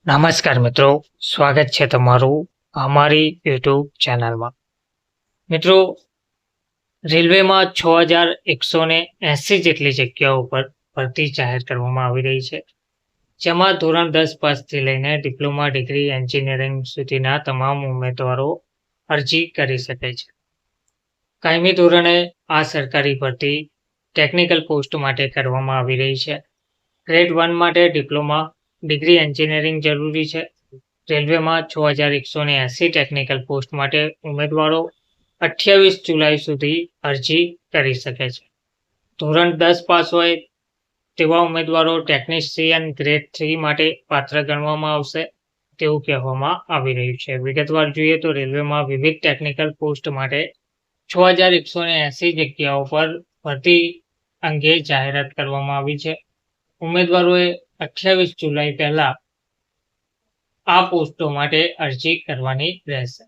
નમસ્કાર મિત્રો, સ્વાગત છે તમારું અમારી યુટ્યુબ ચેનલમાં. મિત્રો, રેલવેમાં 6180 જેટલી જગ્યાઓ પર ભરતી જાહેર કરવામાં આવી રહી છે, જેમાં ધોરણ 10 પાસથી લઈને ડિપ્લોમા ડિગ્રી એન્જિનિયરિંગ સુધીના તમામ ઉમેદવારો અરજી કરી શકે છે. કાયમી ધોરણે આ સરકારી ભરતી ટેકનિકલ પોસ્ટ માટે કરવામાં આવી રહી છે. ગ્રેડ 1 માટે ડિપ્લોમા ડિગ્રી એન્જિનિયરિંગ જરૂરી છે. રેલવેમાં 6180 ટેકનિકલ પોસ્ટ માટે ઉમેદવારો 28 જુલાઈ સુધી અરજી કરી શકે છે. ધોરણ 10 પાસ હોય તેવા ઉમેદવારો ટેકનિશિયન ગ્રેડ 3 માટે પાત્ર ગણવામાં આવશે તેવું કહેવામાં આવી રહ્યું છે. વિગતવાર જોઈએ તો રેલવેમાં વિવિધ ટેકનિકલ પોસ્ટ માટે 6180 જગ્યાઓ પર ભરતી અંગે જાહેરાત કરવામાં આવી છે. ઉમેદવારોએ 28 જુલાઈ પહેલા આ પોસ્ટો માટે અરજી કરવાની રહેશે.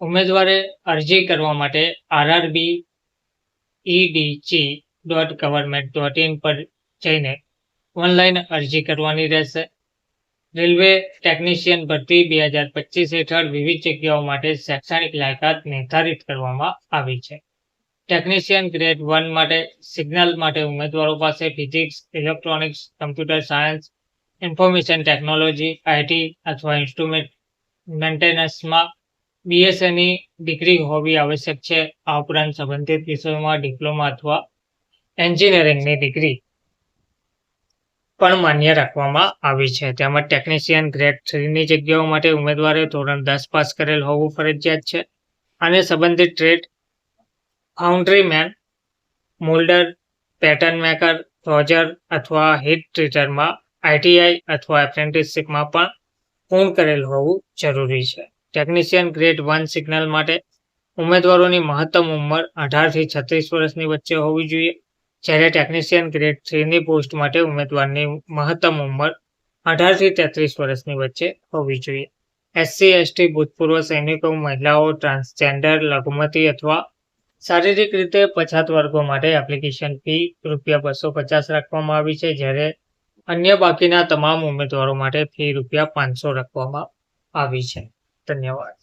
ઉમેદવારે અરજી કરવા માટે rrbedg.government.in પર જઈને ઓનલાઈન અરજી કરવાની રહેશે. રેલવે ટેકનિશિયન ભરતી 2025 હેઠળ વિવિધ જગ્યાઓ માટે શૈક્ષણિક લાયકાત નિર્ધારિત કરવામાં આવી છે. ટેકનિશિયન ગ્રેડ 1 માટે સિગ્નલ માટે ઉમેદવારો પાસે physics, electronics, computer science, information technology, IT અથવા ઇન્સ્ટ્રુમેન્ટ મેન્ટેનન્સમાં BSc ડિગ્રી હોવી આવશ્યક છે. આ ઉપરાંત સંબંધિત વિષયોમાં ડિપ્લોમા અથવા એન્જિનિયરિંગની ડિગ્રી પણ માન્ય રાખવામાં આવી છે. તેમજ ટેકનિશિયન ગ્રેડ 3ની જગ્યાઓ માટે ઉમેદવારે ધોરણ 10 પાસ કરેલ હોવું ફરજિયાત છે અને સંબંધિત ટ્રેડ ફાઉન્ડ્રીમેન, મોલ્ડર, પેટર્ન મેકર, ફોર્જર અથવા હીટ ટ્રીટરમાં ITI અથવા એપ્રેન્ટિસશીપમાં પણ પૂર્ણ કરેલ હોવું જરૂરી છે. ટેકનિશિયન ગ્રેડ 1 સિગ્નલ માટે ઉમેદવારોની મહત્તમ ઉંમર 18 થી 36 વર્ષની વચ્ચે હોવી જોઈએ, જ્યારે ટેકનિશિયન ગ્રેડ 3ની પોસ્ટ માટે ઉમેદવારની મહત્તમ ઉંમર 18 થી 33 વર્ષની વચ્ચે હોવી જોઈએ. SC, ST, ભૂતપૂર્વ સૈનિકો, મહિલાઓ, ટ્રાન્સજેન્ડર, લઘુમતી અથવા શારીરિક રીતે પછાત વર્ગો માટે એપ્લિકેશન ફી ₹250 રાખવામાં આવી છે, જ્યારે અન્ય બાકીના તમામ ઉમેદવારો માટે ફી ₹500 રાખવામાં આવી છે. ધન્યવાદ.